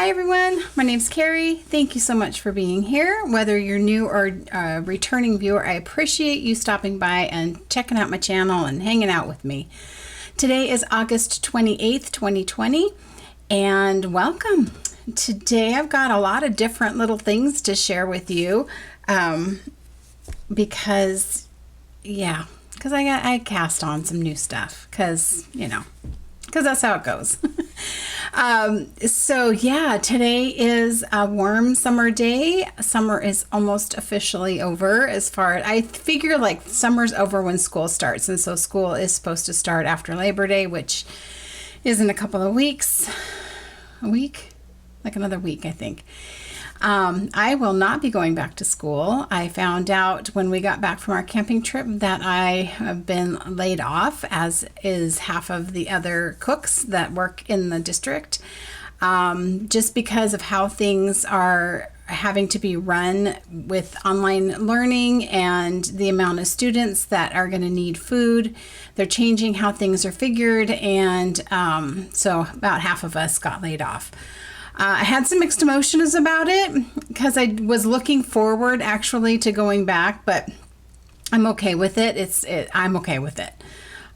Hi everyone, my name's Carrie. Thank you so much for being here. Whether you're new or a returning viewer, I appreciate you stopping by and checking out my channel and hanging out with me. Today is August 28th, 2020, and welcome. Today I've got a lot of different little things to share with you because I cast on some new stuff because that's how it goes. Today is a warm summer day. Summer is almost officially over I figure like summer's over when school starts. And so school is supposed to start after Labor Day, which is in a couple of weeks. Another week, I think. I will not be going back to school. I found out when we got back from our camping trip that I have been laid off, as is half of the other cooks that work in the district, just because of how things are having to be run with online learning and the amount of students that are going to need food. They're changing how things are figured, and so about half of us got laid off. I had some mixed emotions about it because I was looking forward actually to going back, but I'm okay with it. I'm okay with it.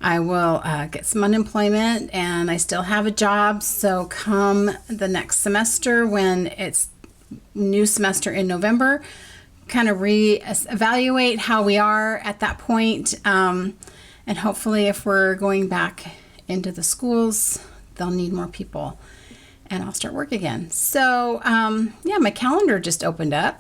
I will get some unemployment and I still have a job. So come the next semester, when it's new semester in November, kind of reevaluate how we are at that point. And hopefully if we're going back into the schools, they'll need more people. And I'll start work again. So, my calendar just opened up.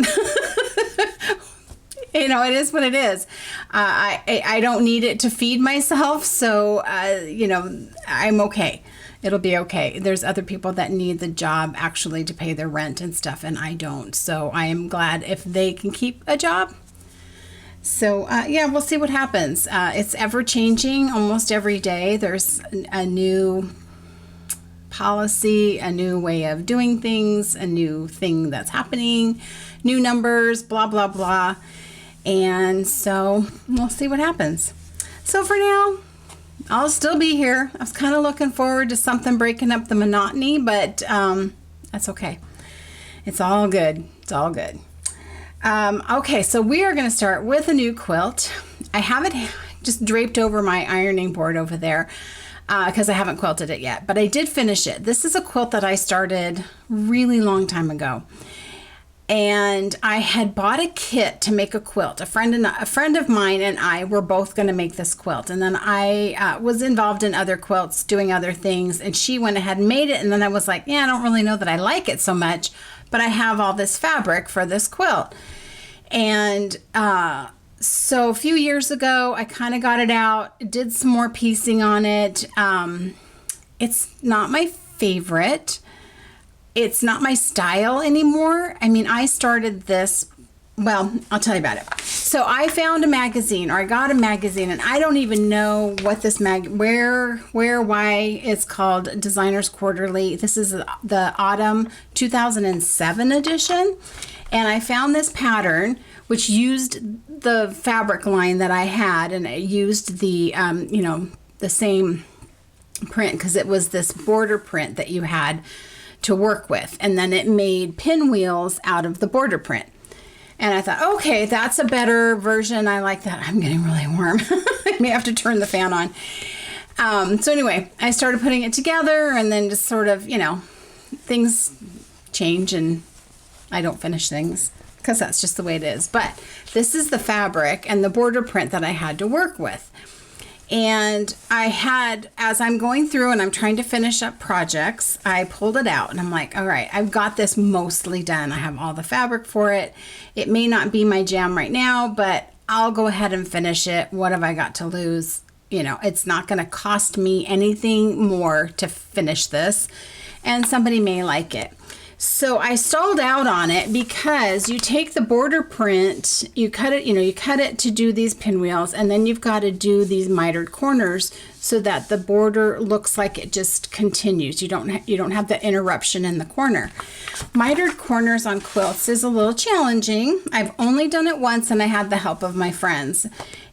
It is what it is. I don't need it to feed myself. So, I'm okay. It'll be okay. There's other people that need the job actually to pay their rent and stuff, and I don't. So I am glad if they can keep a job. So, we'll see what happens. It's ever changing almost every day. There's a new policy, a new way of doing things, a new thing that's happening, new numbers, blah, blah, blah. And so we'll see what happens. So for now, I'll still be here. I was kind of looking forward to something breaking up the monotony, but that's okay. It's all good. It's all good. Okay, so we are going to start with a new quilt. I have it just draped over my ironing board over there, because I haven't quilted it yet, but I did finish it. This is a quilt that I started really long time ago, and I had bought a kit to make a quilt. A friend of mine and I were both going to make this quilt, and then I was involved in other quilts, doing other things, and she went ahead and made it, and then I was like, I don't really know that I like it so much, but I have all this fabric for this quilt. And so a few years ago, I kind of got it out, did some more piecing on it. It's not my favorite. It's not my style anymore. I mean, I started this, I'll tell you about it. So I found a magazine, or I got a magazine, and I don't even know what this why it's called Designer's Quarterly. This is the autumn 2007 edition. And I found this pattern, which used the fabric line that I had, and it used the, the same print, because it was this border print that you had to work with. And then it made pinwheels out of the border print. And I thought, okay, that's a better version. I like that. I'm getting really warm. I may have to turn the fan on. So anyway, I started putting it together, and then just sort of, things change and I don't finish things, because that's just the way it is. But this is the fabric and the border print that I had to work with. And I had, as I'm going through and I'm trying to finish up projects, I pulled it out and I'm like, all right, I've got this mostly done. I have all the fabric for it. It may not be my jam right now, but I'll go ahead and finish it. What have I got to lose? It's not going to cost me anything more to finish this, and somebody may like it. So I stalled out on it because you take the border print, you cut it to do these pinwheels, and then you've got to do these mitered corners so that the border looks like it just continues. You don't have the interruption in the corner. Mitered corners on quilts is a little challenging. I've only done it once, and I had the help of my friends.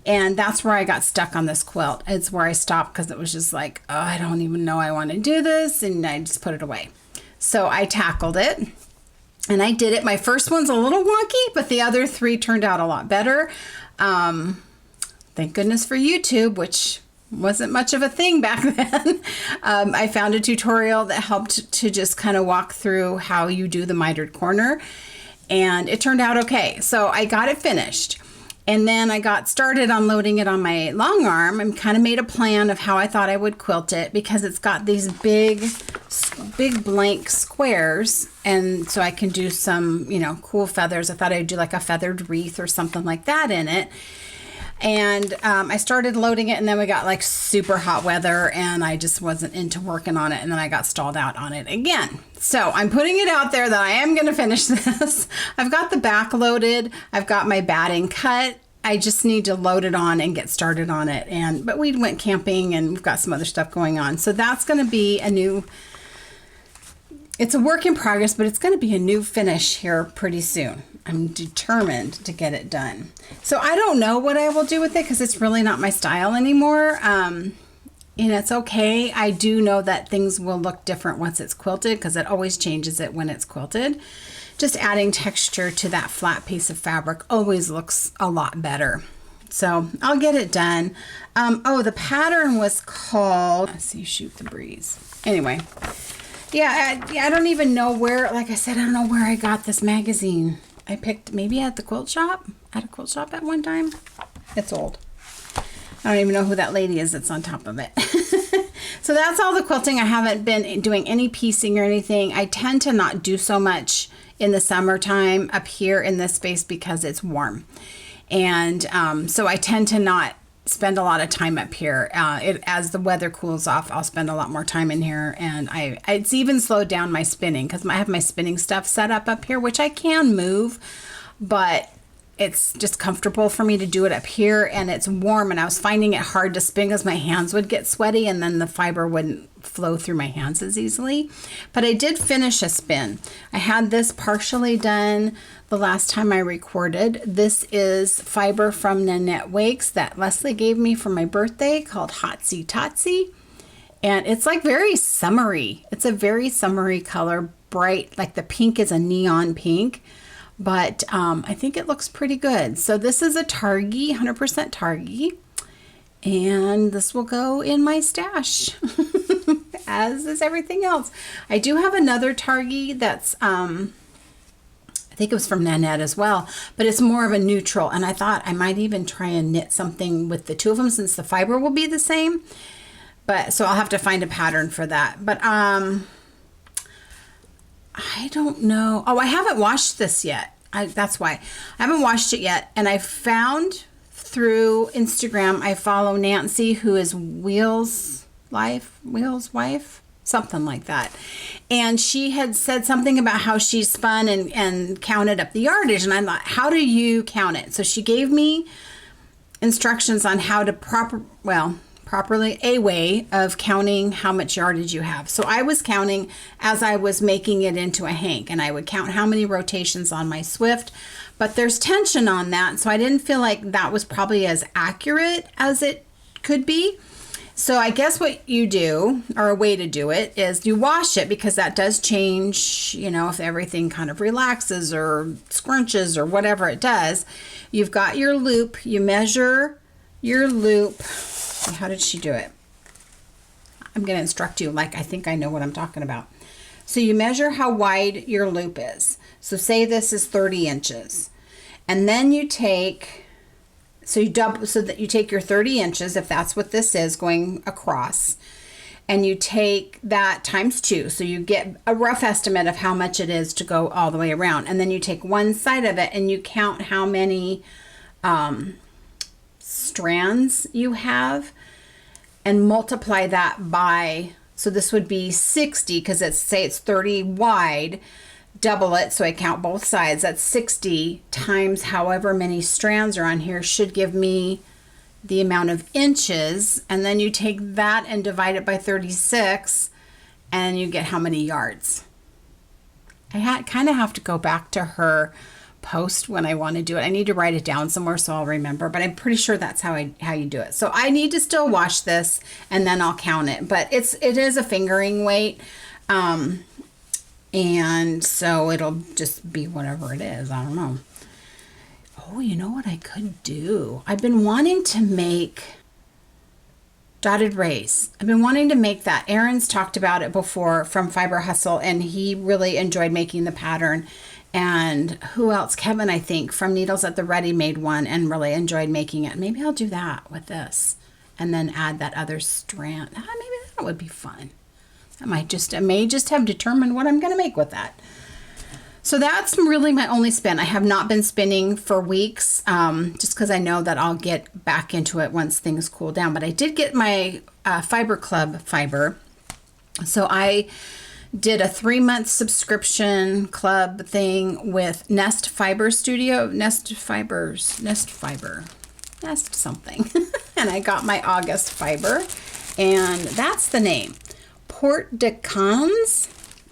And that's where I got stuck on this quilt. It's where I stopped because it was just like, oh, I don't even know I want to do this, and I just put it away. So I tackled it and I did it. My first one's a little wonky, but the other 3 turned out a lot better. Thank goodness for YouTube, which wasn't much of a thing back then. I found a tutorial that helped to just kind of walk through how you do the mitered corner, and it turned out okay. So I got it finished. And then I got started on loading it on my long arm and kind of made a plan of how I thought I would quilt it, because it's got these big blank squares. And so I can do some, you know, cool feathers. I thought I'd do like a feathered wreath or something like that in it. And I started loading it, and then we got like super hot weather and I just wasn't into working on it. And then I got stalled out on it again. So I'm putting it out there that I am going to finish this. I've got the back loaded. I've got my batting cut. I just need to load it on and get started on it. But we went camping and we've got some other stuff going on. So that's going to be a new, it's a work in progress, but it's going to be a new finish here pretty soon. I'm determined to get it done. So I don't know what I will do with it because it's really not my style anymore. And it's okay. I do know that things will look different once it's quilted, because it always changes it when it's quilted. Just adding texture to that flat piece of fabric always looks a lot better. So I'll get it done. Oh, the pattern was called, let's see, Shoot the Breeze. Anyway, yeah, I don't even know where, like I said, I don't know where I got this magazine. I picked maybe at the quilt shop, at one time. It's old. I don't even know who that lady is that's on top of it. So that's all the quilting. I haven't been doing any piecing or anything. I tend to not do so much in the summertime up here in this space because it's warm. And so I tend to not spend a lot of time up here. As the weather cools off, I'll spend a lot more time in here. And it's even slowed down my spinning, because I have my spinning stuff set up here, which I can move, but it's just comfortable for me to do it up here, and it's warm, and I was finding it hard to spin because my hands would get sweaty and then the fiber wouldn't flow through my hands as easily. But I did finish a spin. I had this partially done the last time I recorded. This is fiber from Nanette Wakes that Leslie gave me for my birthday, called Hotsy Totsy. And it's like very summery. It's a very summery color, bright, like the pink is a neon pink. But I think it looks pretty good. So this is a Targhee, 100% Targhee. And this will go in my stash, as is everything else. I do have another Targhee that's, I think it was from Nanette as well, but it's more of a neutral. And I thought I might even try and knit something with the two of them, since the fiber will be the same. But so I'll have to find a pattern for that. But I don't know. Oh, I haven't washed this yet. That's why. I haven't washed it yet. And I found through Instagram, I follow Nancy, who is Wheel's wife, something like that. And she had said something about how she spun and counted up the yardage. And I thought, how do you count it? So she gave me instructions on how to properly a way of counting how much yardage you have. So I was counting as I was making it into a hank, and I would count how many rotations on my Swift, but there's tension on that, so I didn't feel like that was probably as accurate as it could be. So I guess what you do, or a way to do it, is you wash it, because that does change, you know, if everything kind of relaxes or scrunches or whatever it does. You've got your loop, you measure your loop. How did she do it? I'm going to instruct you like I think I know what I'm talking about. So you measure how wide your loop is. So say this is 30 inches. And then you take, so that you take your 30 inches, if that's what this is going across, and you take that times 2. So you get a rough estimate of how much it is to go all the way around. And then you take one side of it and you count how many strands you have and multiply that by, so this would be 60, because it's 30 wide, double it, so I count both sides. That's 60 times however many strands are on here should give me the amount of inches, and then you take that and divide it by 36 and you get how many yards. I kind of have to go back to her post when I want to do it. I need to write it down somewhere so I'll remember, but I'm pretty sure that's how you do it. So I need to still wash this and then I'll count it, but it is a fingering weight. And so it'll just be whatever it is. I don't know. Oh, you know what I could do? I've been wanting to make dotted rays. I've been wanting to make that. Aaron's talked about it before from Fiber Hustle, and he really enjoyed making the pattern. And who else? Kevin, I think, from Needles at the Ready made one and really enjoyed making it. Maybe I'll do that with this and then add that other strand. Maybe that would be fun. I may just have determined what I'm going to make with that. So that's really my only spin. I have not been spinning for weeks, just because I know that I'll get back into it once things cool down. But I did get my Fiber Club fiber. So I did a 3-month subscription club thing with Nest Fiber Studio, Nest something. And I got my August fiber, and that's the name. Port de Cans.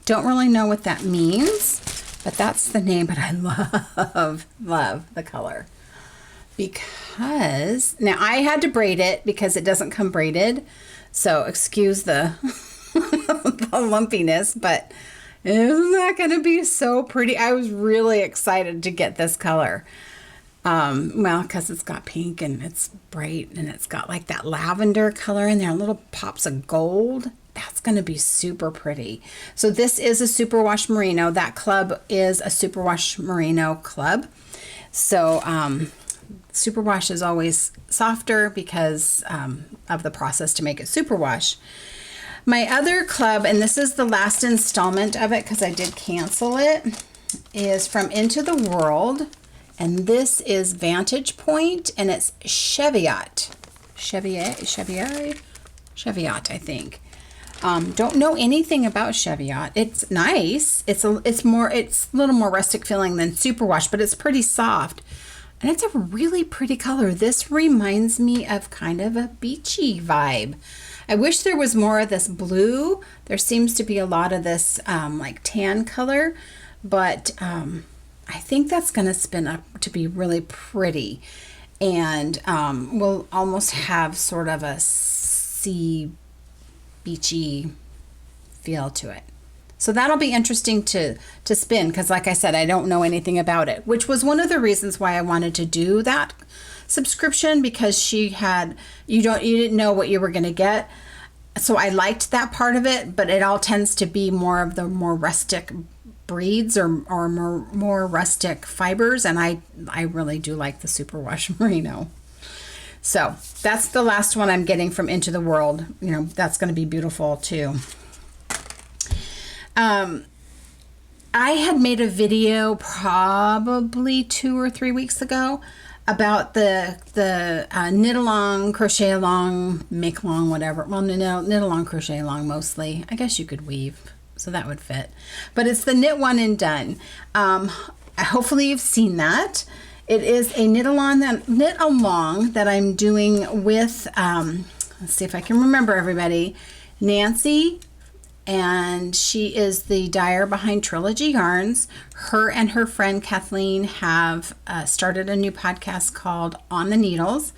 Don't really know what that means, but that's the name. But I love the color, because now I had to braid it because it doesn't come braided. So excuse the the lumpiness, but isn't that going to be so pretty? I was really excited to get this color. Well, because it's got pink and it's bright and it's got like that lavender color in there, little pops of gold. That's going to be super pretty. So this is a superwash merino. That club is a superwash merino club. So superwash is always softer because of the process to make it superwash. My other club, and this is the last installment of it because I did cancel it, is from Into the World. And this is Vantage Point, and it's Cheviot, I think. Don't know anything about Cheviot. It's nice. It's a little more rustic feeling than superwash, but it's pretty soft. And it's a really pretty color. This reminds me of kind of a beachy vibe. I wish there was more of this blue. There seems to be a lot of this like tan color, but I think that's going to spin up to be really pretty. And we'll almost have sort of a sea beachy feel to it. So that'll be interesting to spin, because like I said, I don't know anything about it, which was one of the reasons why I wanted to do that subscription, because she had, you didn't know what you were going to get. So I liked that part of it, but it all tends to be more of the more rustic breeds or more rustic fibers, and I really do like the superwash merino. So that's the last one I'm getting from Into the World. You know, that's going to be beautiful too. I had made a video probably 2 or 3 weeks ago about the knit along, crochet along, make along, whatever. Well, no, knit along, crochet along mostly. I guess you could weave, so that would fit. But it's the Knit One and Done. Hopefully you've seen that. It is a knit along that I'm doing with, let's see if I can remember everybody, Nancy, and she is the dyer behind Trilogy Yarns. Her and her friend Kathleen have started a new podcast called On the Needles.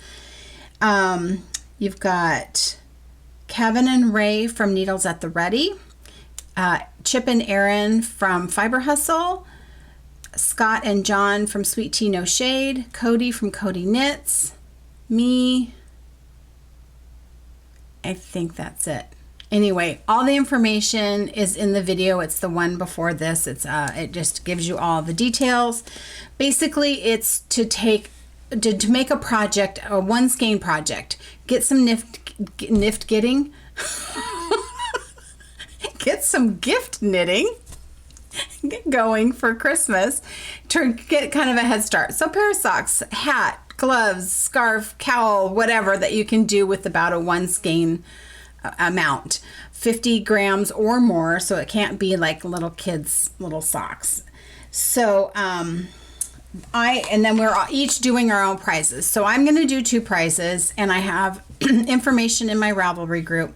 You've got Kevin and Ray from Needles at the Ready, Chip and Aaron from Fiber Hustle, Scott and John from Sweet Tea No Shade, Cody from Cody Knits, me. I think that's it. Anyway, all the information is in the video. It's the one before this. It's it just gives you all the details. Basically, it's to make a project, a one skein project. Get some getting. Get some gift knitting going for Christmas to get kind of a head start. So pair of socks, hat, gloves, scarf, cowl, whatever that you can do with about a one skein amount, 50 grams or more, so it can't be like little kids' little socks. So and then we're each doing our own prizes. So I'm going to do 2 prizes, and I have information in my Ravelry group.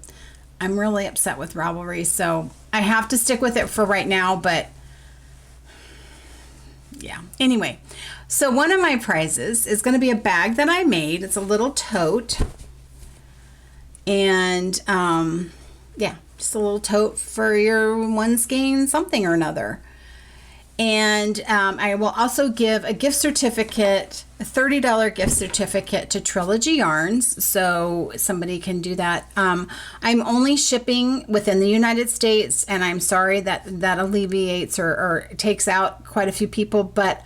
I'm really upset with Ravelry, so I have to stick with it for right now, but yeah. Anyway, so one of my prizes is going to be a bag that I made. It's a little tote. And yeah, just a little tote for your one skein something or another. And I will also give a gift certificate, a $30 gift certificate to Trilogy Yarns, so somebody can do that. I'm only shipping within the United States, and I'm sorry that alleviates or takes out quite a few people, but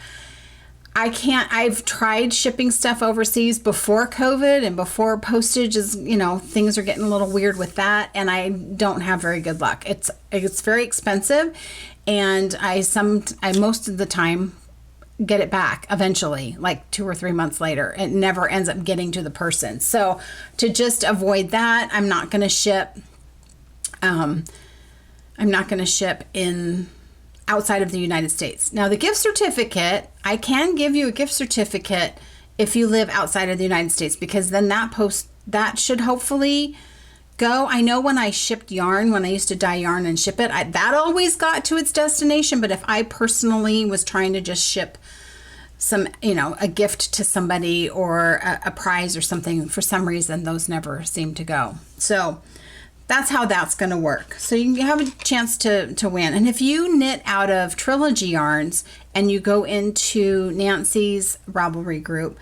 I can't. I've tried shipping stuff overseas before COVID and before postage is, things are getting a little weird with that, and I don't have very good luck. It's very expensive, and I most of the time get it back eventually, like 2 or 3 months later. It never ends up getting to the person. So to just avoid that, I'm not going to ship. I'm not going to ship in outside of the United States. Now the gift certificate, I can give you a gift certificate if you live outside of the United States, because then that should hopefully go. I know when I shipped yarn, when I used to dye yarn and ship it, that always got to its destination. But if I personally was trying to just ship some, a gift to somebody or a prize or something, for some reason, those never seem to go. So that's how that's going to work. So you can have a chance to win. And if you knit out of Trilogy Yarns and you go into Nancy's Ravelry group,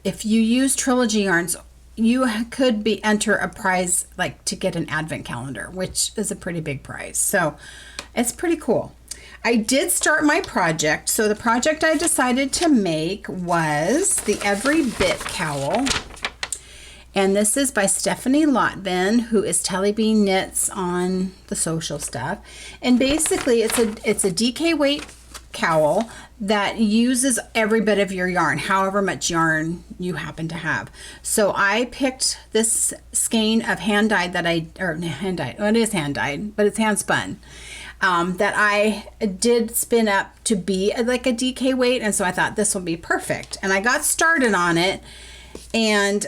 if you use Trilogy Yarns, you could enter a prize, like to get an advent calendar, which is a pretty big prize. So it's pretty cool. I did start my project. So the project I decided to make was the Every Bit cowl. And this is by Stephanie Lotvin, who is Telly Bean Knits on the social stuff. And basically it's a DK weight cowl that uses every bit of your yarn, however much yarn you happen to have. So I picked this skein of hand-dyed it is hand-dyed, but it's hand-spun, that I did spin up to be like a DK weight. And so I thought this will be perfect. And I got started on it, and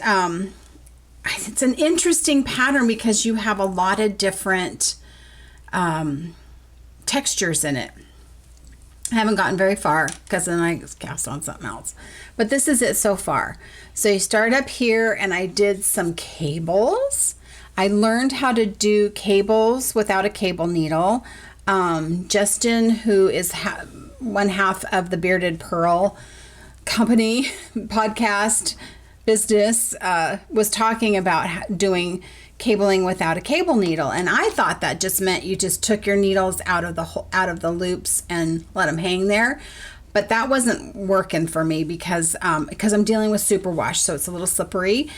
it's an interesting pattern because you have a lot of different textures in it. I haven't gotten very far because then I cast on something else. But this is it so far. So you start up here, and I did some cables. I learned how to do cables without a cable needle. Justin, who is one half of the Bearded Pearl company podcast business, was talking about doing cabling without a cable needle, and I thought that just meant you just took your needles out of the loops and let them hang there. But that wasn't working for me because I'm dealing with superwash, so it's a little slippery.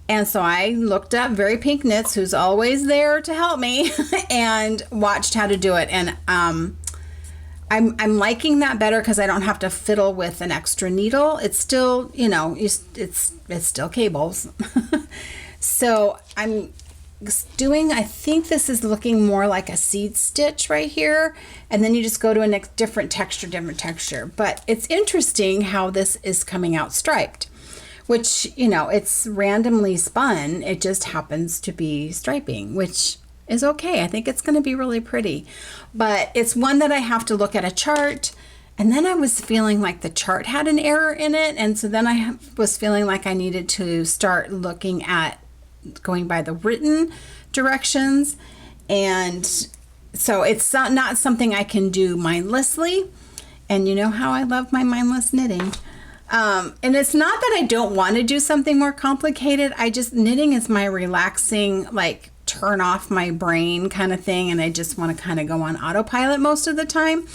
And so I looked up Very Pink Knits, who's always there to help me, and watched how to do it. And I'm liking that better because I don't have to fiddle with an extra needle. It's still, it's still cables. So I'm doing, I think this is looking more like a seed stitch right here, and then you just go to a different texture. But it's interesting how this is coming out striped, which, it's randomly spun. It just happens to be striping, which is okay. I think it's going to be really pretty, but it's one that I have to look at a chart. And then I was feeling like the chart had an error in it, and so then I was feeling like I needed to start looking at going by the written directions. And so it's not something I can do mindlessly, and you know how I love my mindless knitting. And it's not that I don't want to do something more complicated. Knitting is my relaxing, like, turn off my brain kind of thing, and I just want to kind of go on autopilot most of the time.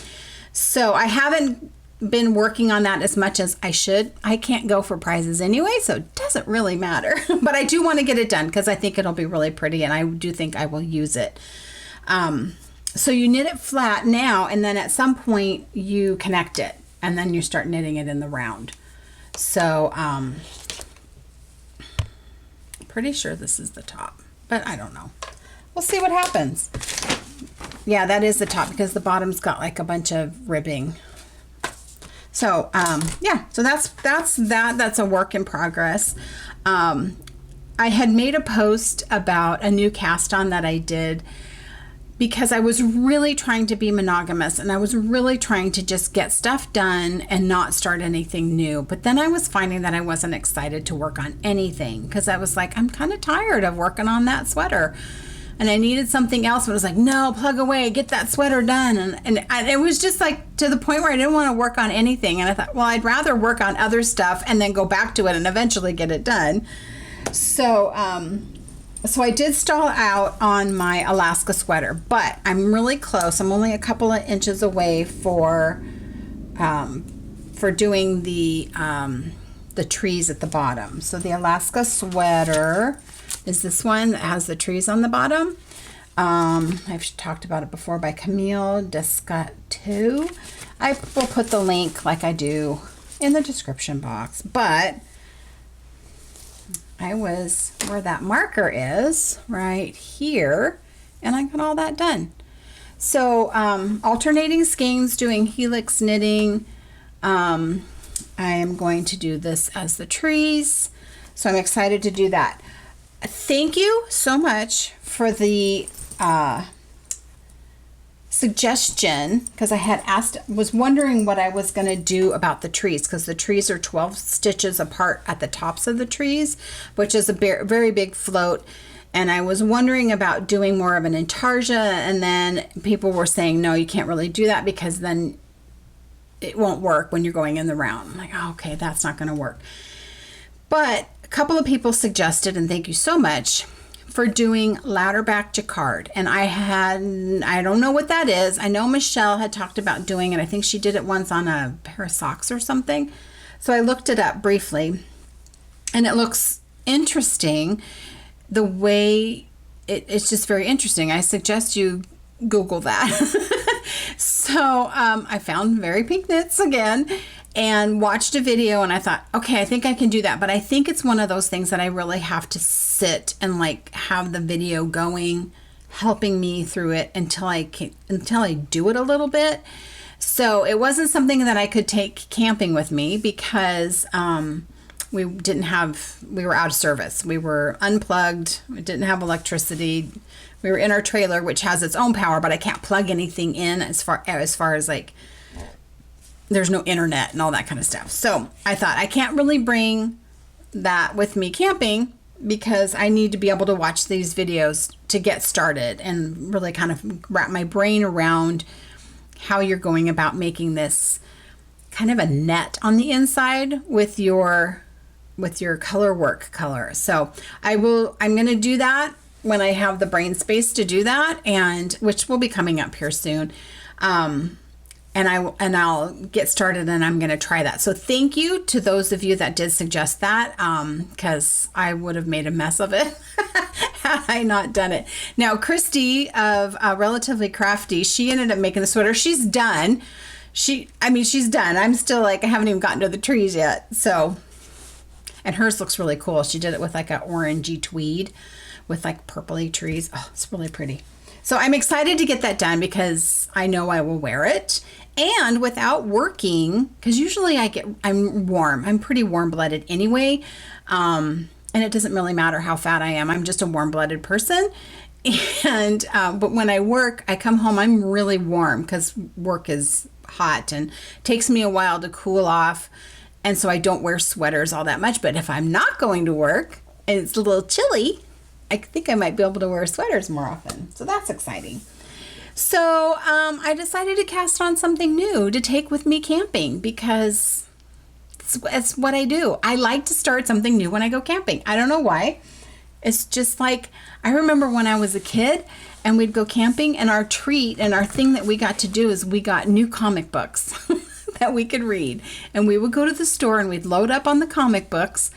So I haven't been working on that as much as I should. I can't go for prizes anyway, so it doesn't really matter. But I do want to get it done because I think it'll be really pretty, and I do think I will use it. So you knit it flat now, and then at some point you connect it, and then you start knitting it in the round. So pretty sure this is the top, but I don't know. We'll see what happens. Yeah, that is the top because the bottom's got like a bunch of ribbing. So yeah, so that's a work in progress. I had made a post about a new cast on that I did because I was really trying to be monogamous, and I was really trying to just get stuff done and not start anything new. But then I was finding that I wasn't excited to work on anything, because I was like, I'm kind of tired of working on that sweater, and I needed something else. But it was like, no, plug away, get that sweater done. And it was just like to the point where I didn't want to work on anything. And I thought, well, I'd rather work on other stuff and then go back to it and eventually get it done. So I did stall out on my Alaska sweater, but I'm really close. I'm only a couple of inches away for doing the trees at the bottom. So the Alaska sweater is this one that has the trees on the bottom. I've talked about it before, by Camille Descotto. I will put the link, like I do, in the description box. But I was where that marker is, right here, and I got all that done. So alternating skeins, doing helix knitting. I am going to do this as the trees, so I'm excited to do that. Thank you so much for the suggestion, because I had was wondering what I was going to do about the trees, because the trees are 12 stitches apart at the tops of the trees, which is a very big float. And I was wondering about doing more of an intarsia, and then people were saying, no, you can't really do that, because then it won't work when you're going in the round. I'm like, oh, okay, that's not going to work. But a couple of people suggested, and thank you so much, for doing ladder back jacquard. And I don't know what that is. I know Michelle had talked about doing it. I think she did it once on a pair of socks or something. So I looked it up briefly, and it looks interesting. The way it's just very interesting. I suggest you Google that. So I found Very Pink Knits again and watched a video, and I thought, okay, I think I can do that. But I think it's one of those things that I really have to sit and like have the video going, helping me through it until I do it a little bit. So it wasn't something that I could take camping with me, because we were out of service. We were unplugged. We didn't have electricity. We were in our trailer, which has its own power, but I can't plug anything in as far as like, there's no internet and all that kind of stuff. So I thought, I can't really bring that with me camping, because I need to be able to watch these videos to get started and really kind of wrap my brain around how you're going about making this kind of a net on the inside with your color work color. So I'm going to do that when I have the brain space to do that, and which will be coming up here soon. And I'll get started, and I'm going to try that. So thank you to those of you that did suggest that, because I would have made a mess of it had I not done it. Now, Christy of Relatively Crafty, she ended up making the sweater. She's done. She's done. I'm still like, I haven't even gotten to the trees yet. So, and hers looks really cool. She did it with like an orangey tweed with like purpley trees. Oh, it's really pretty. So I'm excited to get that done, because I know I will wear it. And without working, because usually I'm warm. I'm pretty warm-blooded anyway. And it doesn't really matter how fat I am. I'm just a warm-blooded person. And but when I work, I come home, I'm really warm, because work is hot and takes me a while to cool off. And so I don't wear sweaters all that much. But if I'm not going to work and it's a little chilly, I think I might be able to wear sweaters more often. So that's exciting. So I decided to cast on something new to take with me camping, because it's what I do. I like to start something new when I go camping. I don't know why. It's just like, I remember when I was a kid and we'd go camping, and our treat and our thing that we got to do is we got new comic books that we could read. And we would go to the store and we'd load up on the comic books.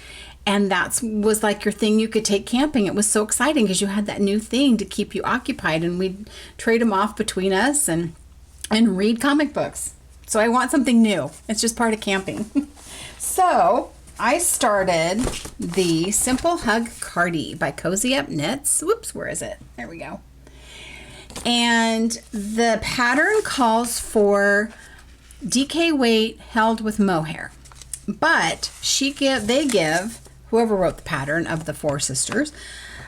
And that was like your thing you could take camping. It was so exciting, because you had that new thing to keep you occupied, and we'd trade them off between us and read comic books. So I want something new. It's just part of camping. So I started the Simple Hug Cardi by Cozy Up Knits. Whoops, where is it? There we go. And the pattern calls for DK weight held with mohair. But they give, whoever wrote the pattern of the four sisters,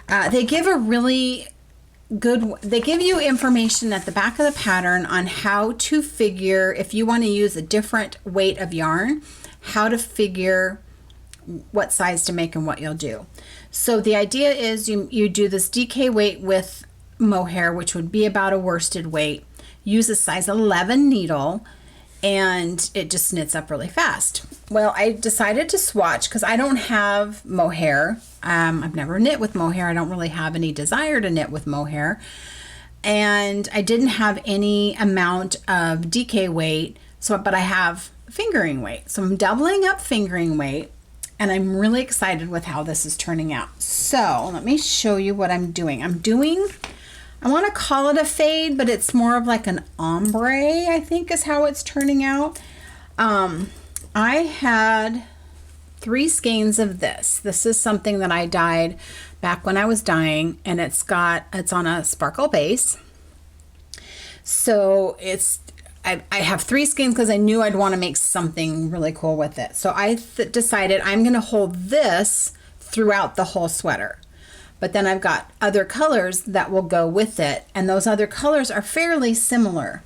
they give a really they give you information at the back of the pattern on how to figure, if you want to use a different weight of yarn, how to figure what size to make and what you'll do. So the idea is you do this DK weight with mohair, which would be about a worsted weight. Use a size 11 needle, and it just knits up really fast. Well, I decided to swatch because I don't have mohair. I've never knit with mohair. I don't really have any desire to knit with mohair. And I didn't have any amount of DK weight, but I have fingering weight. So I'm doubling up fingering weight, and I'm really excited with how this is turning out. So let me show you what I'm doing. I want to call it a fade, but it's more of like an ombre, I think is how it's turning out. I had 3 skeins of this. This is something that I dyed back when I was dyeing, and it's on a sparkle base. So I have 3 skeins because I knew I'd want to make something really cool with it. So I decided I'm going to hold this throughout the whole sweater. But then I've got other colors that will go with it, and those other colors are fairly similar.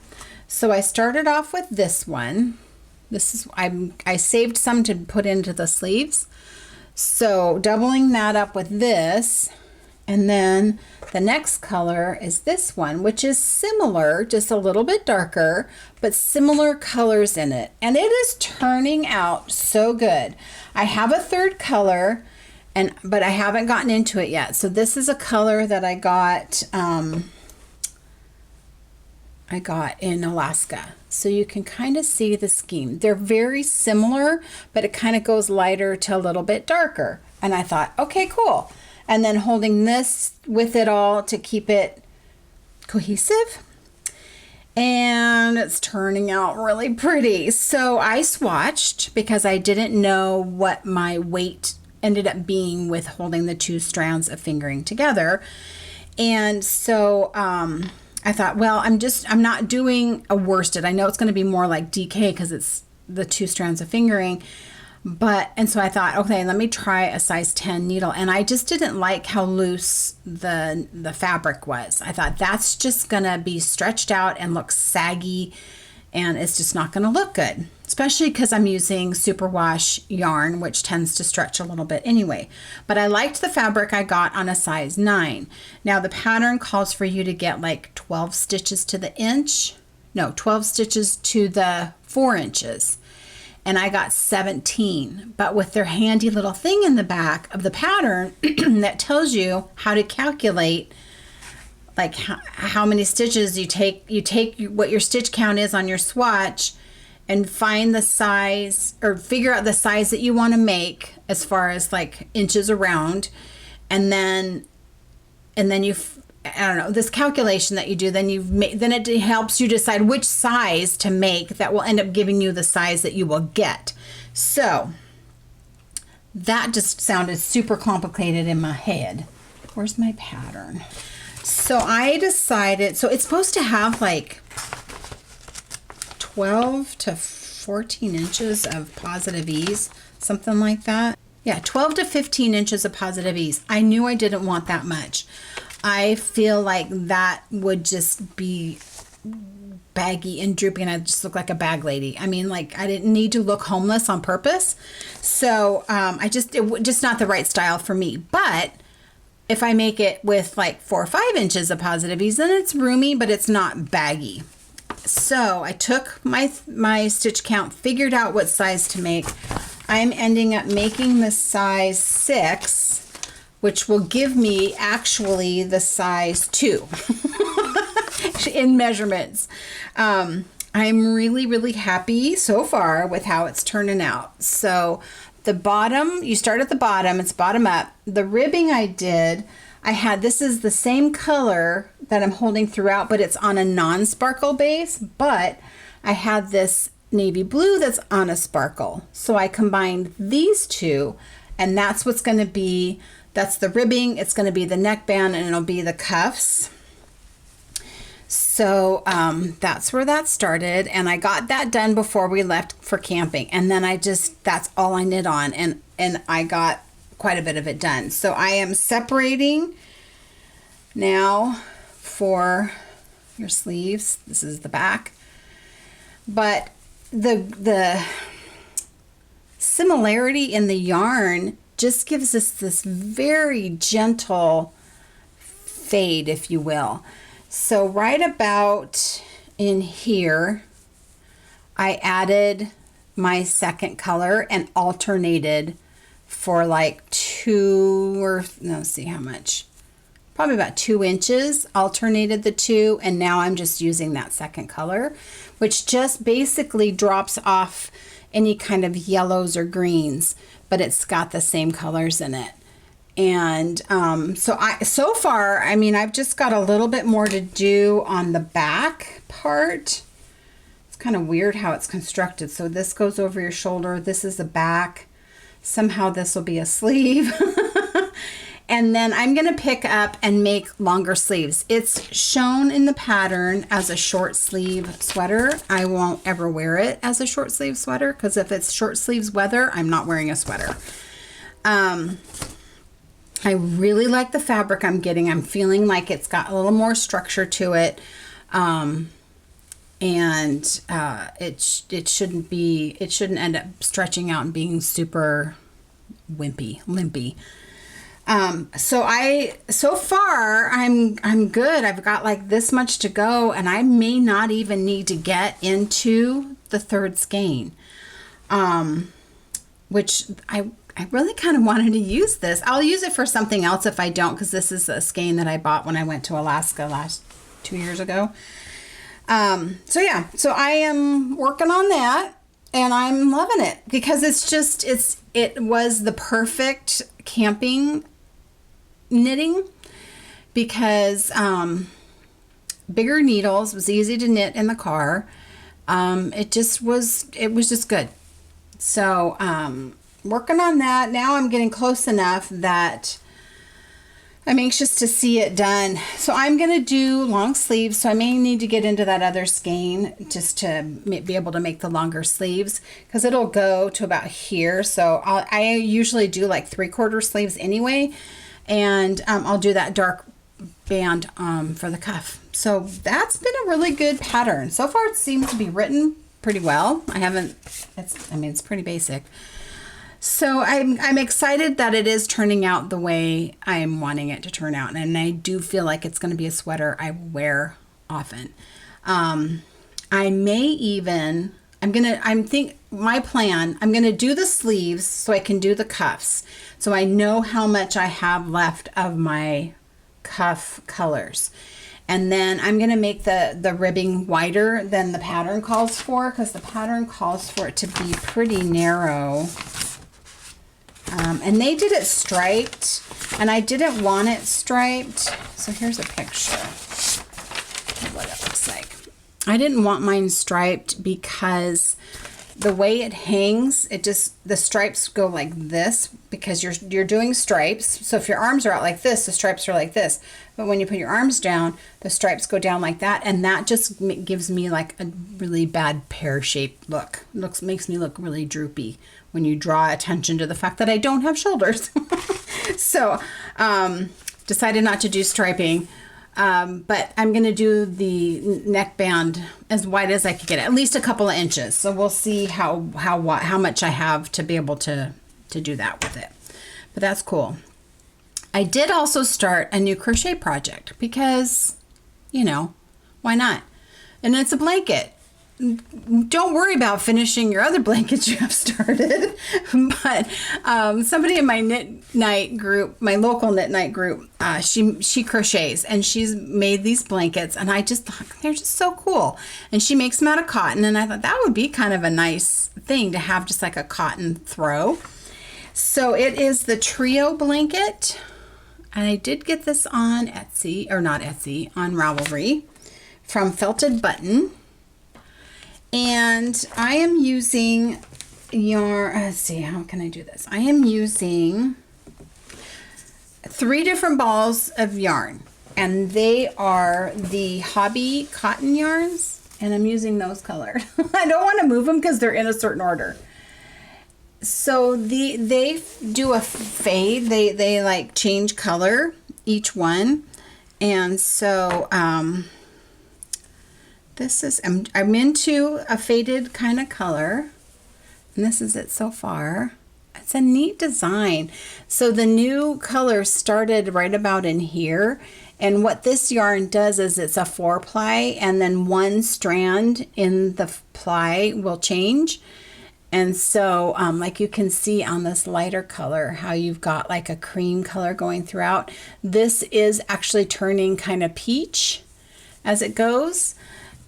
So I started off with this one. I saved some to put into the sleeves. So doubling that up with this, and then the next color is this one, which is similar, just a little bit darker, but similar colors in it. And it is turning out so good. I have a third color, but I haven't gotten into it yet. So this is a color that I got in Alaska. So you can kind of see the scheme. They're very similar, but it kind of goes lighter to a little bit darker. And I thought, okay, cool. And then holding this with it all to keep it cohesive. And it's turning out really pretty. So I swatched because I didn't know what my weight ended up being with holding the 2 strands of fingering together. And so I thought, well, I'm not doing a worsted. I know it's going to be more like DK because it's the 2 strands of fingering. And so I thought, okay, let me try a size 10 needle. And I just didn't like how loose the fabric was. I thought that's just going to be stretched out and look saggy, and it's just not going to look good, especially because I'm using superwash yarn, which tends to stretch a little bit anyway. But I liked the fabric I got on a size 9. Now the pattern calls for you to get like 12 stitches to the inch. No, 12 stitches to the 4 inches. And I got 17. But with their handy little thing in the back of the pattern that tells you how to calculate like how many stitches you take what your stitch count is on your swatch, and find the size, or figure out the size that you want to make as far as like inches around, and then you, I don't know, this calculation that you do, then it helps you decide which size to make that will end up giving you the size that you will get. So that just sounded super complicated in my head. Where's my pattern? So I decided, so it's supposed to have like 12 to 14 inches of positive ease, something like that. Yeah, 12 to 15 inches of positive ease. I knew I didn't want that much. I feel like that would just be baggy and droopy, and I'd just look like a bag lady. I mean, like, I didn't need to look homeless on purpose. So it was just not the right style for me. But if I make it with like 4 or 5 inches of positive ease, then it's roomy, but it's not baggy. So I took my stitch count, figured out what size to make. I'm ending up making the size 6, which will give me actually the size 2 in measurements. I'm really, really happy so far with how it's turning out. So the bottom, you start at the bottom, it's bottom up. The ribbing this is the same color that I'm holding throughout, but it's on a non-sparkle base, but I had this navy blue that's on a sparkle. So I combined these two, and that's what's going to be, that's the ribbing, it's going to be the neckband, and it'll be the cuffs. So that's where that started, and I got that done before we left for camping, and then that's all I knit on, and I got quite a bit of it done. So I am separating now for your sleeves. This is the back. But the similarity in the yarn just gives us this very gentle fade, if you will. So right about in here, I added my second color and alternated for like let's see how much, probably about 2 inches, alternated the two, and now I'm just using that second color, which just basically drops off any kind of yellows or greens, but it's got the same colors in it. And so far, I mean, I've just got a little bit more to do on the back part. It's kind of weird how it's constructed. So this goes over your shoulder. This is the back. Somehow this will be a sleeve. And then I'm going to pick up and make longer sleeves. It's shown in the pattern as a short sleeve sweater. I won't ever wear it as a short sleeve sweater, because if it's short sleeves weather, I'm not wearing a sweater. I really like the fabric I'm getting. I'm feeling like it's got a little more structure to it. It shouldn't end up stretching out and being super limpy. So far I'm good. I've got like this much to go, and I may not even need to get into the third skein, which I really kind of wanted to use this. I'll use it for something else if I don't, because this is a skein that I bought when I went to Alaska 2 years ago. So yeah, so I am working on that, and I'm loving it, because it was the perfect camping knitting, because bigger needles, was easy to knit in the car. It was just good. So working on that now. I'm getting close enough that I'm anxious to see it done. So I'm going to do long sleeves. So I may need to get into that other skein just to be able to make the longer sleeves, because it'll go to about here. So I usually do like 3/4 sleeves anyway. And I'll do that dark band for the cuff. So that's been a really good pattern. So far it seems to be written pretty well. It's pretty basic. So I'm excited that it is turning out the way I'm wanting it to turn out. And I do feel like it's going to be a sweater I wear often. I may even, my plan, I'm going to do the sleeves so I can do the cuffs. So I know how much I have left of my cuff colors. And then I'm going to make the ribbing wider than the pattern calls for, because the pattern calls for it to be pretty narrow. And they did it striped, and I didn't want it striped. So here's a picture of what it looks like. I didn't want mine striped because the way it hangs, the stripes go like this, because you're doing stripes. So if your arms are out like this, the stripes are like this. But when you put your arms down, the stripes go down like that, and that just gives me like a really bad pear-shaped look. Makes me look really droopy when you draw attention to the fact that I don't have shoulders. So decided not to do striping. But I'm going to do the neckband as wide as I could get, at least a couple of inches. So we'll see how much I have to be able to do that with it. But that's cool. I did also start a new crochet project because, why not? And it's a blanket. Don't worry about finishing your other blankets you have started. But somebody in my knit night group, my local knit night group, she crochets, and she's made these blankets, and I just thought they're just so cool. And she makes them out of cotton, and I thought that would be kind of a nice thing to have, just like a cotton throw. So it is the trio blanket. And I did get this on Etsy, or not Etsy, on Ravelry from Felted Button. And I am using let's see, how can I do this? I am using 3 different balls of yarn, and they are the Hobby cotton yarns, and I'm using those colors. I don't want to move them because they're in a certain order. So they do a fade. They like change color, each one. And so this is, I'm into a faded kind of color, and this is it so far. It's a neat design. So the new color started right about in here, and what this yarn does is it's a 4-ply, and then one strand in the ply will change. And so like you can see on this lighter color how you've got like a cream color going throughout. This is actually turning kind of peach as it goes.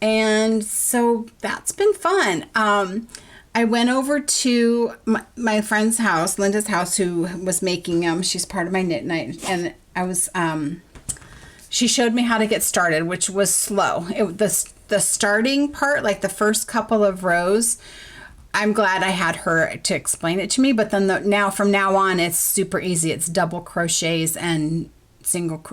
And so that's been fun. I went over to my friend's house, Linda's house, who was making them. She's part of my knit night, and I was she showed me how to get started, which was slow. The starting part, like the first couple of rows, I'm glad I had her to explain it to me. But then from now on, it's super easy. It's double crochets and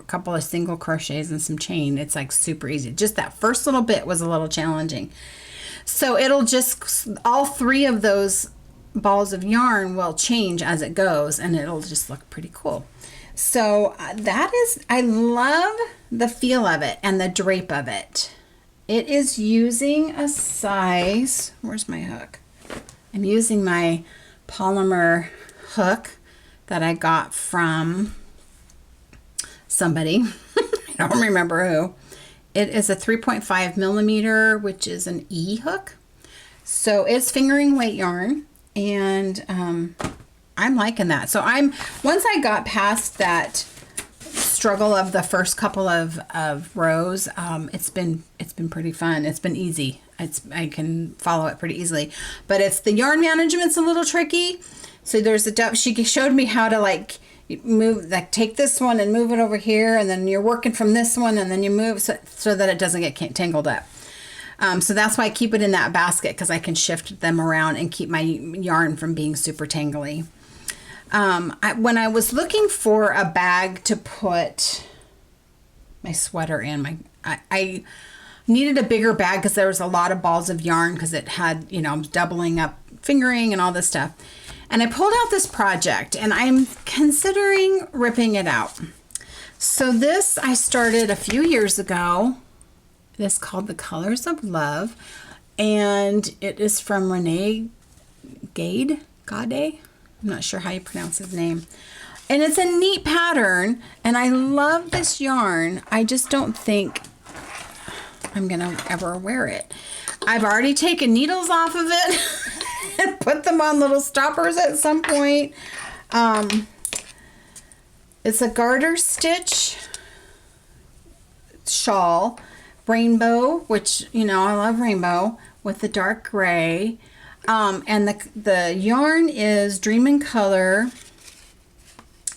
couple of single crochets and some chain. It's like super easy. Just that first little bit was a little challenging. So it'll just, all 3 of those balls of yarn will change as it goes, and it'll just look pretty cool. So I love the feel of it and the drape of it. It is using a size, where's my hook? I'm using my polymer hook that I got from somebody. I don't remember who. It is a 3.5 millimeter, which is an E hook. So it's fingering weight yarn, and I'm liking that. So once I got past that struggle of the first couple of rows, it's been pretty fun. It's been easy. I can follow it pretty easily, but it's the yarn management's a little tricky. So she showed me how to like move, like take this one and move it over here, and then you're working from this one, and then you move so that it doesn't get tangled up. So that's why I keep it in that basket, because I can shift them around and keep my yarn from being super tangly. When I was looking for a bag to put my sweater in, I needed a bigger bag because there was a lot of balls of yarn, because it had, I was doubling up fingering and all this stuff. And I pulled out this project, and I'm considering ripping it out. So this I started a few years ago. This called The Colors of Love, and it is from Renee Gade. I'm not sure how you pronounce his name. And it's a neat pattern, and I love this yarn. I just don't think I'm gonna ever wear it. I've already taken needles off of it and put them on little stoppers at some point. It's a garter stitch shawl, rainbow, which, I love rainbow, with the dark gray. And the yarn is Dream in Color.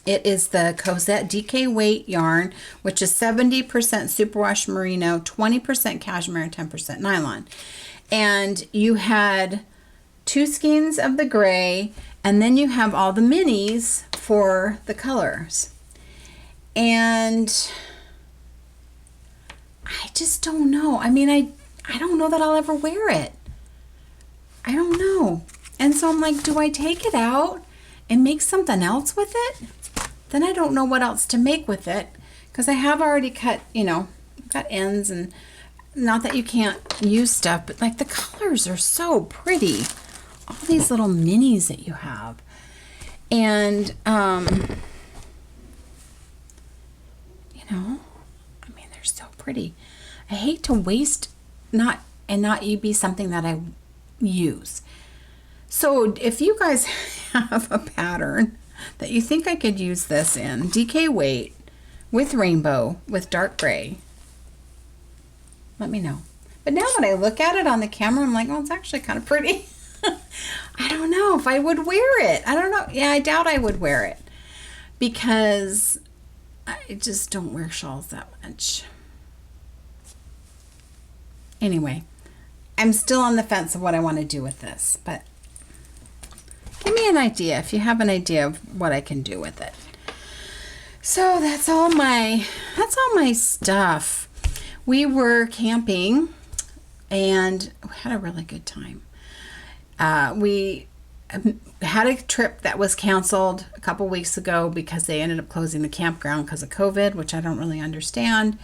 It is the Cosette DK weight yarn, which is 70% superwash merino, 20% cashmere, and 10% nylon. And you had 2 skeins of the gray, and then you have all the minis for the colors. And I just don't know. I mean, I don't know that I'll ever wear it. I don't know. And so I'm like, do I take it out and make something else with it? Then I don't know what else to make with it, because I have already cut, got ends, and not that you can't use stuff, but like the colors are so pretty. All these little minis that you have. And, they're so pretty. I hate to waste not be something that I use. So if you guys have a pattern that you think I could use this in, DK weight with rainbow with dark gray, let me know. But now that I look at it on the camera, I'm like, oh, it's actually kind of pretty. I don't know if I would wear it. I don't know. Yeah, I doubt I would wear it, because I just don't wear shawls that much. Anyway, I'm still on the fence of what I want to do with this, but give me an idea if you have an idea of what I can do with it. So that's all my stuff. We were camping and we had a really good time. We had a trip that was canceled a couple weeks ago because they ended up closing the campground because of COVID, which I don't really understand,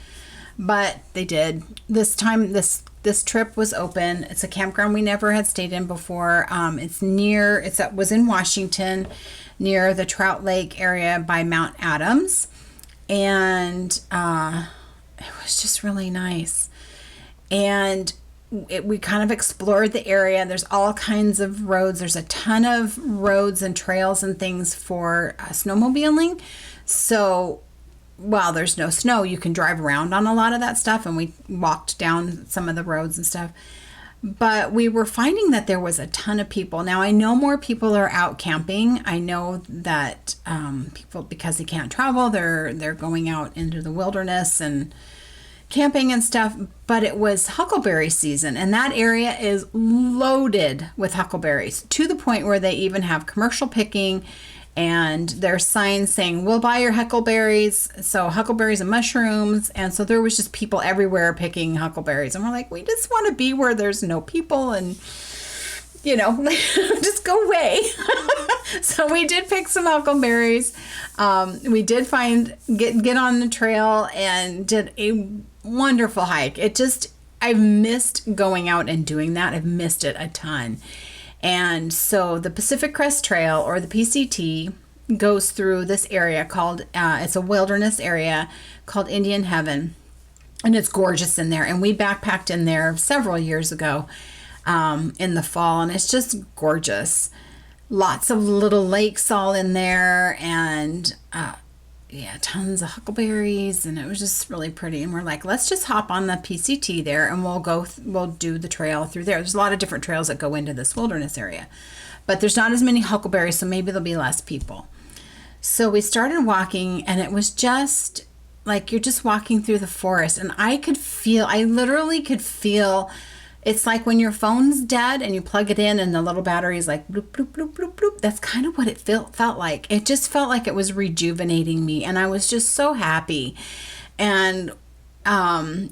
but they did. This time, this trip was open. It's a campground we never had stayed in before. It was in Washington, near the Trout Lake area by Mount Adams, and it was just really nice. And we kind of explored the area. There's all kinds of roads. There's a ton of roads and trails and things for snowmobiling. So while there's no snow, you can drive around on a lot of that stuff. And we walked down some of the roads and stuff. But we were finding that there was a ton of people. Now, I know more people are out camping. I know that people, because they can't travel, they're going out into the wilderness and camping and stuff, but it was huckleberry season, and that area is loaded with huckleberries, to the point where they even have commercial picking, and there's signs saying, we'll buy your huckleberries. So huckleberries and mushrooms. And so there was just people everywhere picking huckleberries, and we're like, we just want to be where there's no people and, you know, just go away. So we did pick some huckleberries. We did get on the trail and did a wonderful hike. I've missed going out and doing that. I've missed it a ton. And so the Pacific Crest Trail, or the PCT, goes through this area called, it's a wilderness area called Indian Heaven. And it's gorgeous in there. And we backpacked in there several years ago in the fall. And it's just gorgeous. Lots of little lakes all in there. And tons of huckleberries, and it was just really pretty. And we're like, let's just hop on the PCT there, and we'll do the trail through there. There's a lot of different trails that go into this wilderness area, but there's not as many huckleberries, so maybe there'll be less people. So we started walking, and it was just like you're just walking through the forest, and I literally could feel. It's like when your phone's dead and you plug it in and the little battery is like bloop, bloop, bloop, bloop, bloop. That's kind of what it felt like. It just felt like it was rejuvenating me, and I was just so happy. And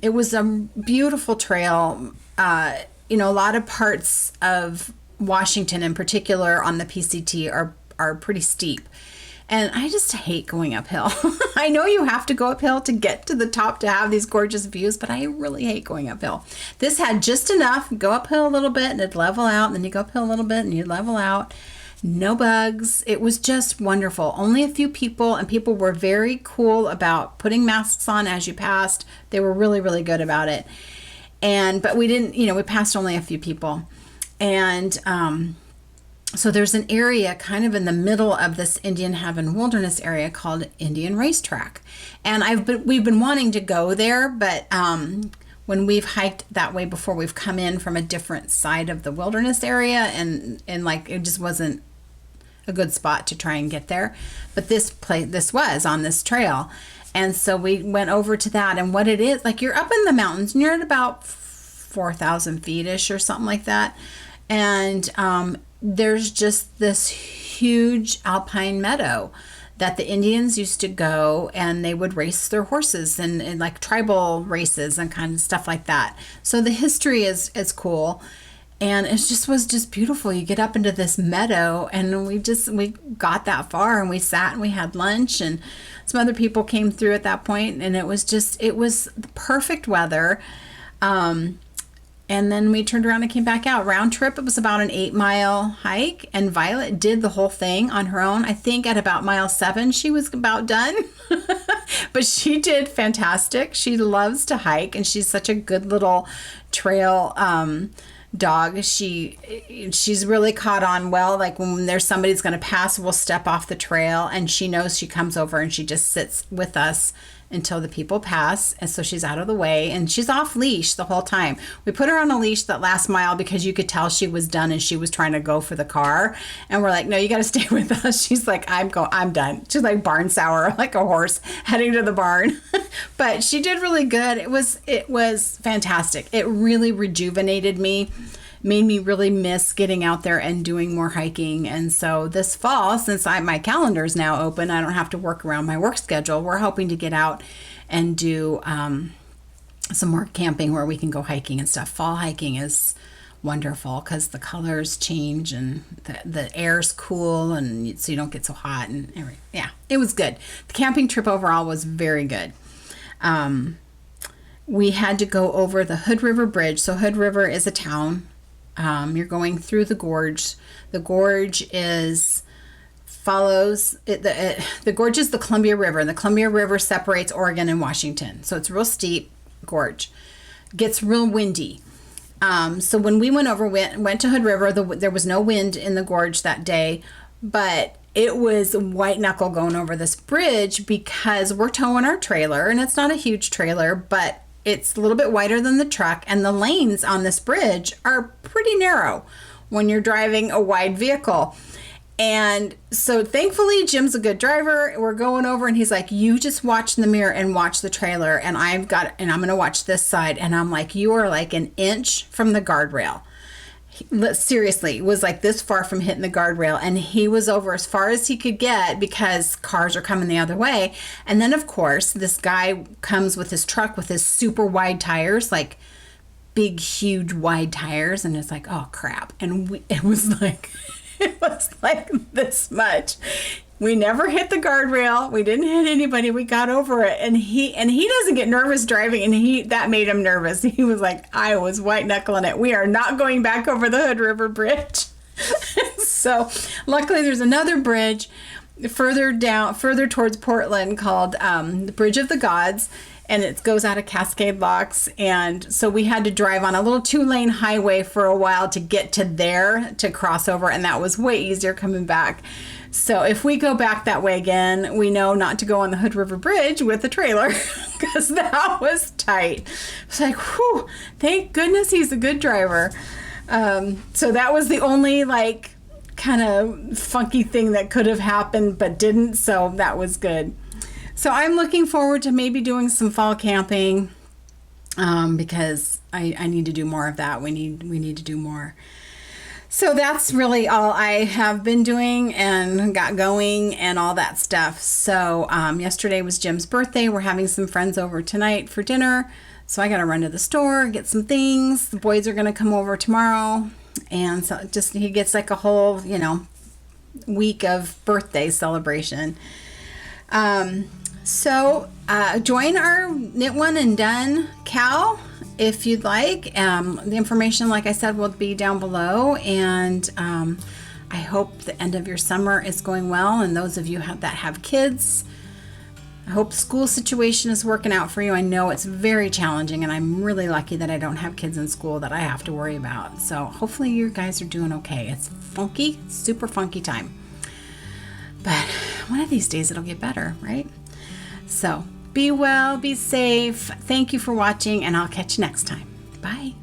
it was a beautiful trail. A lot of parts of Washington in particular on the PCT are pretty steep. And I just hate going uphill. I know you have to go uphill to get to the top to have these gorgeous views, but I really hate going uphill. This had just enough. Go uphill a little bit and it'd level out. And then you go uphill a little bit and you level out. No bugs. It was just wonderful. Only a few people, and people were very cool about putting masks on as you passed. They were really, really good about it. But we didn't, we passed only a few people. And so there's an area kind of in the middle of this Indian Heaven wilderness area called Indian Racetrack. And we've been wanting to go there, but when we've hiked that way before, we've come in from a different side of the wilderness area, and like it just wasn't a good spot to try and get there. But this was on this trail. And so we went over to that, and what it is, like you're up in the mountains, and you're at about 4,000 feet-ish or something like that. And there's just this huge alpine meadow that the Indians used to go, and they would race their horses and like tribal races and kind of stuff like that. So the history is cool, and it was just beautiful. You get up into this meadow, and we got that far, and we sat and we had lunch, and some other people came through at that point, and it was the perfect weather. And then we turned around and came back out. Round trip, it was about an 8-mile hike, and Violet did the whole thing on her own. I think at about mile 7, she was about done. But she did fantastic. She loves to hike, and she's such a good little trail dog. She's really caught on well. Like when there's somebody's going to pass, we'll step off the trail, and she knows she comes over and she just sits with us until the people pass, and so she's out of the way, and she's off leash the whole time. We put her on a leash that last mile because you could tell she was done and she was trying to go for the car, and we're like, no, you got to stay with us. She's like, I'm done. She's like barn sour, like a horse heading to the barn. But she did really good. It was fantastic. It really rejuvenated me, made me really miss getting out there and doing more hiking. And so this fall, since my calendar is now open, I don't have to work around my work schedule. We're hoping to get out and do some more camping where we can go hiking and stuff. Fall hiking is wonderful because the colors change and the air's cool, and so you don't get so hot, and yeah, it was good. The camping trip overall was very good. We had to go over the Hood River Bridge. So Hood River is a town. You're going through the gorge. The gorge follows the gorge is the Columbia River, and the Columbia River separates Oregon and Washington. So it's real steep gorge. Gets real windy. So when we went to Hood River, there was no wind in the gorge that day, but it was white knuckle going over this bridge because we're towing our trailer, and it's not a huge trailer, but it's a little bit wider than the truck, and the lanes on this bridge are pretty narrow when you're driving a wide vehicle. And so thankfully Jim's a good driver. We're going over, and he's like, you just watch in the mirror and watch the trailer, and I'm going to watch this side. And I'm like, you are like an inch from the guardrail. Seriously, it was like this far from hitting the guardrail, and he was over as far as he could get because cars are coming the other way. And then of course this guy comes with his truck with his super wide tires, like big huge wide tires, and it's like, oh crap. And it was like this much. We never hit the guardrail. We didn't hit anybody. We got over it. And he doesn't get nervous driving, and that made him nervous. He was like, I was white knuckling it. We are not going back over the Hood River Bridge. So luckily there's another bridge further towards Portland called the Bridge of the Gods, and it goes out of Cascade Locks. And so we had to drive on a little 2-lane highway for a while to get to there to cross over, and that was way easier coming back. So if we go back that way again, we know not to go on the Hood River Bridge with the trailer because that was tight. It's like, whew, thank goodness he's a good driver. So that was the only like kind of funky thing that could have happened but didn't. So that was good. So I'm looking forward to maybe doing some fall camping because I need to do more of that. We need to do more. So that's really all I have been doing and got going and all that stuff. So yesterday was Jim's birthday. We're having some friends over tonight for dinner. So I got to run to the store, get some things. The boys are going to come over tomorrow. And so he gets like a whole, week of birthday celebration. So join our Knit One and Done KAL if you'd like. The information, like I said, will be down below. And I hope the end of your summer is going well. And those of you that have kids, I hope the school situation is working out for you. I know it's very challenging, and I'm really lucky that I don't have kids in school that I have to worry about. So hopefully you guys are doing okay. It's funky, super funky time. But one of these days it'll get better, right? So be well, be safe. Thank you for watching, and I'll catch you next time. Bye.